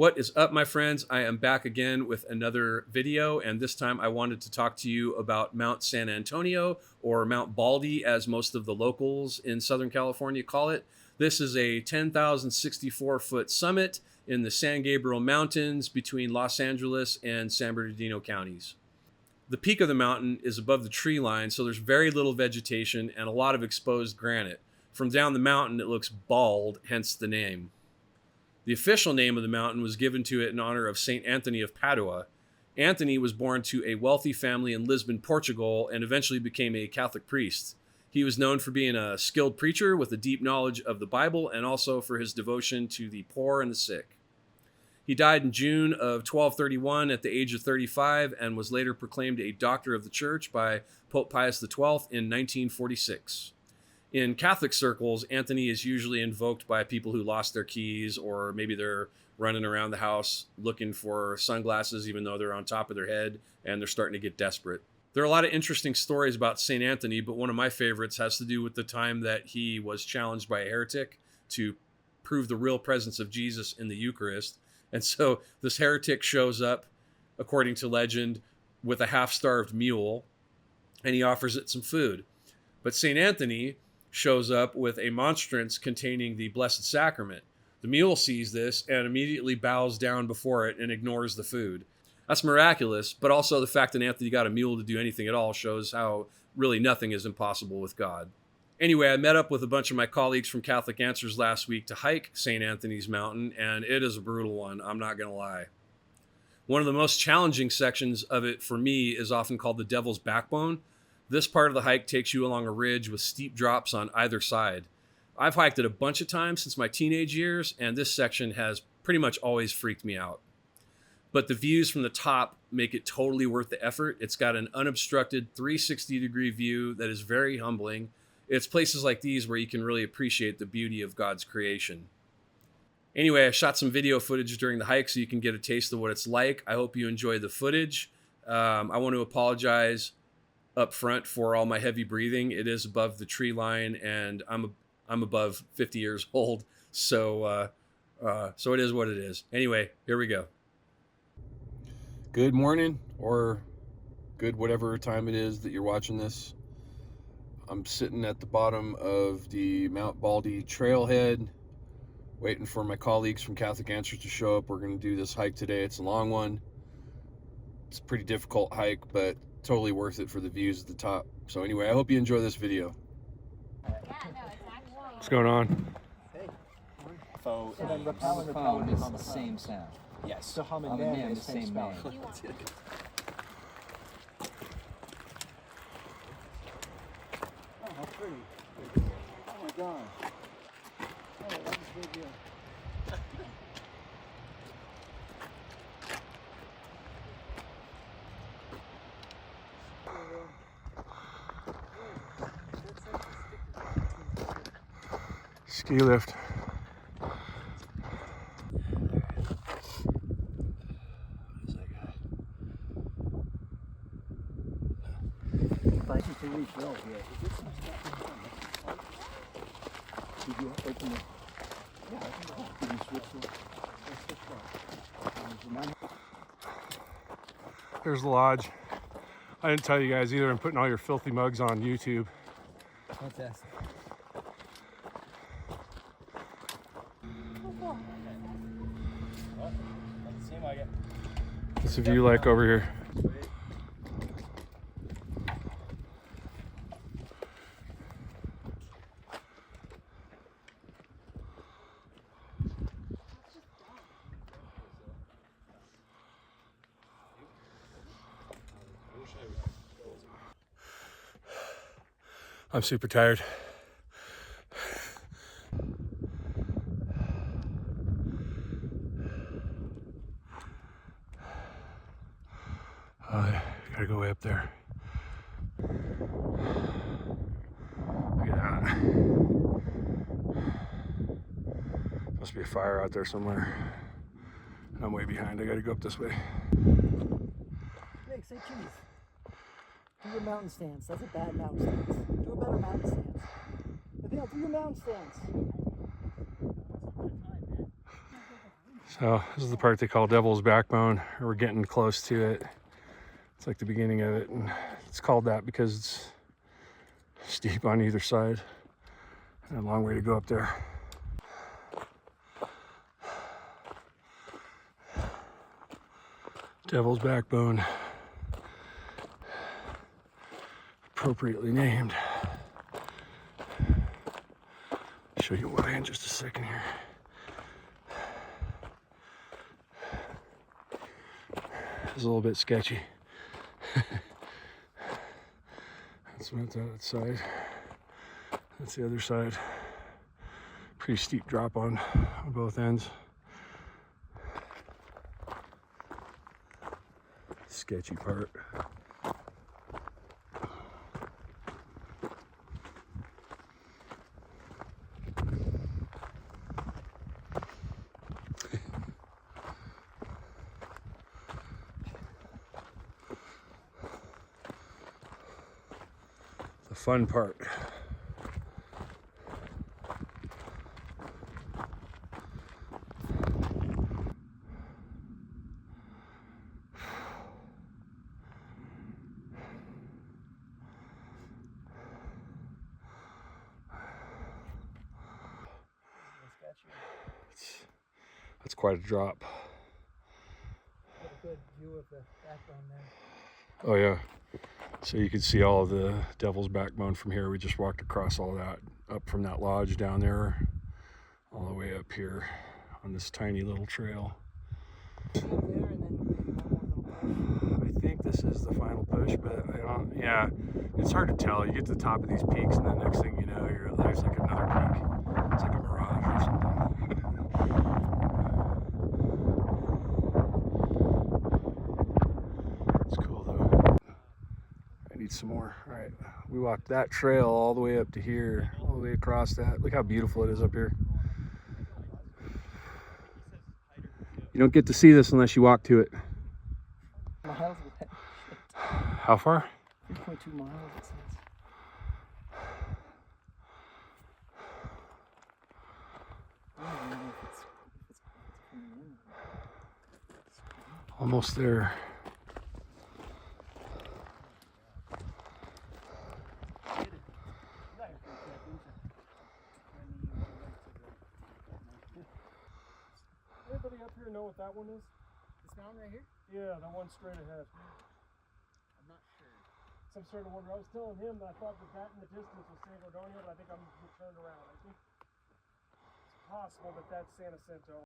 What is up, my friends? I am back again with another video, and this time I wanted to talk to you about Mount San Antonio, or Mount Baldy, as most of the locals in Southern California call it. This is a 10,064-foot summit in the San Gabriel Mountains between Los Angeles and San Bernardino counties. The peak of the mountain is above the tree line, so there's very little vegetation and a lot of exposed granite. From down the mountain, it looks bald, hence the name. The official name of the mountain was given to it in honor of St. Anthony of Padua. Anthony was born to a wealthy family in Lisbon, Portugal, and eventually became a Catholic priest. He was known for being a skilled preacher with a deep knowledge of the Bible and also for his devotion to the poor and the sick. He died in June of 1231 at the age of 35 and was later proclaimed a doctor of the church by Pope Pius XII in 1946. In Catholic circles, Anthony is usually invoked by people who lost their keys, or maybe they're running around the house looking for sunglasses even though they're on top of their head and they're starting to get desperate. There are a lot of interesting stories about St. Anthony, but one of my favorites has to do with the time that he was challenged by a heretic to prove the real presence of Jesus in the Eucharist. And so this heretic shows up, according to legend, with a half-starved mule, and he offers it some food. But St. Anthony shows up with a monstrance containing the Blessed Sacrament. The mule sees this and immediately bows down before it and ignores the food. That's miraculous, but also the fact that Anthony got a mule to do anything at all shows how really nothing is impossible with God. Anyway, I met up with a bunch of my colleagues from Catholic Answers last week to hike St. Anthony's Mountain, and it is a brutal one, I'm not going to lie. One of the most challenging sections of it for me is often called the Devil's Backbone. This part of the hike takes you along a ridge with steep drops on either side. I've hiked it a bunch of times since my teenage years, and this section has pretty much always freaked me out. But the views from the top make it totally worth the effort. It's got an unobstructed 360-degree view that is very humbling. It's places like these where you can really appreciate the beauty of God's creation. Anyway, I shot some video footage during the hike so you can get a taste of what it's like. I hope you enjoy the footage. I want to apologize up front for all my heavy breathing. It is above the tree line, and I'm above 50 years old, so it is what it is. Anyway, here we go. Good morning, or good whatever time it is that you're watching this. I'm sitting at the bottom of the Mount Baldy trailhead, waiting for my colleagues from Catholic Answers to show up. We're going to do this hike today. It's a long one. It's a pretty difficult hike, but totally worth it for the views at the top. So anyway, I hope you enjoy this video. What's going on? So then repel and phone is the same sound. Yes. So hum and man, the same spell. Oh, how pretty. Oh my God. Oh, that was a big deal. Ski lift. To reach well here. Did you open it? Yeah, I think so. Did you switch it? There's the lodge. I didn't tell you guys either. I'm putting all your filthy mugs on YouTube. Fantastic. What's the view like over here? I'm super tired. Gotta go way up there. Look at that. Must be a fire out there somewhere. I'm way behind. I gotta go up this way. Nick, say cheese. Do your mountain stance. That's a bad mountain stance. Do a better mountain stance. Nathaniel, do your mountain stance. So this is the part they call Devil's Backbone. We're getting close to it. It's like the beginning of it, and it's called that because it's steep on either side and a long way to go up there. Devil's Backbone, appropriately named. I'll show you why in just a second here. It's a little bit sketchy. That's that side. That's the other side. Pretty steep drop on both ends. Sketchy part. The fun part. That's quite a drop. Get a good view of the backbone there. Oh yeah. So you can see all of the Devil's Backbone from here. We just walked across all that, up from that lodge down there, all the way up here on this tiny little trail. Up there and then maybe one more little push. I think this is the final push, but I don't, yeah, it's hard to tell. You get to the top of these peaks and the next thing you know, there's like another peak. It's like a mirage or something. It's cool though. I need some more. All right, we walked that trail all the way up to here, all the way across that. Look how beautiful it is up here. You don't get to see this unless you walk to it. Miles away. How far? 3.2 miles it says. I don't even know if it's coming in. Almost there. Anybody up here know what that one is? This mountain right here? Yeah, the one straight ahead. I'm not sure. Some sort of wonder. I was telling him that I thought that in the distance was San Gordonia, but I think I'm turned around. I think it's possible that that's San Jacinto.